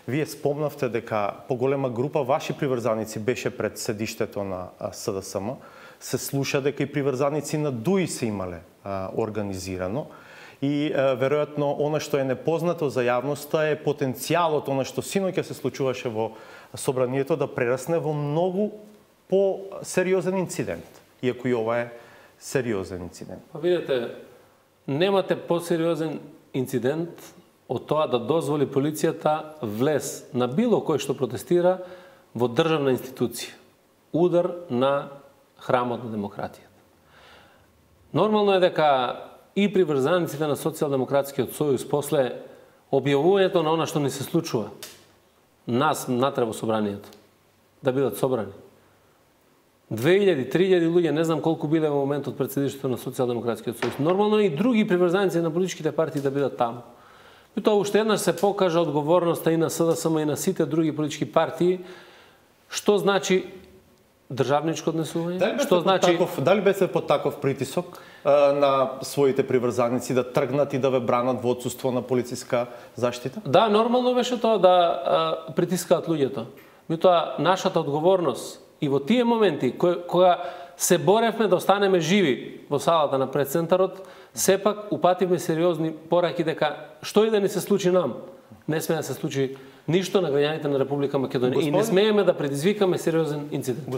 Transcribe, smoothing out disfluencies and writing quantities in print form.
Вие спомнавте дека поголема група ваши приврзаници беше пред седиштето на СДСМ. Се слуша дека и приврзаници на ДУИ се имале организирано. И веројатно она што е непознато за јавноста е потенцијалот, она што синоќа се случуваше во собранието, да прерасне во многу по-сериозен инцидент, иако и ова е сериозен инцидент. Па видите, немате по-сериозен инцидент од тоа да дозволи полицијата влез на било кој што протестира во државна институција. Удар на храмот на демократијата. Нормално е дека и приврзаниците на Социјалдемократскиот сојуз после објавувањето на она што ни се случува, нас натре во собранието, да бидат собрани. 2000-3000 луѓе, не знам колку биле во моментот пред седиштето на Социјалдемократскиот сојуз. Нормално и други приврзаници на политичките партии да бидат таму. И тоа уште еднаш се покажа одговорноста и на СДСМ и на сите други политички партии, што значи државничко однесување? Дали бете под таков притисок на своите приврзаници да тргнат и да ве бранат во отсуство на полициска заштита? Да, нормално беше тоа да притискаат луѓето. Меѓутоа, нашата одговорност и во тие моменти кога се боревме да останеме живи во салата на предцентарот, сепак упативме сериозни пораки дека што и да ни се случи нам, не смее да се случи ништо на граѓаните на Република Македонија и не смееме да предизвикаме сериозен инцидент.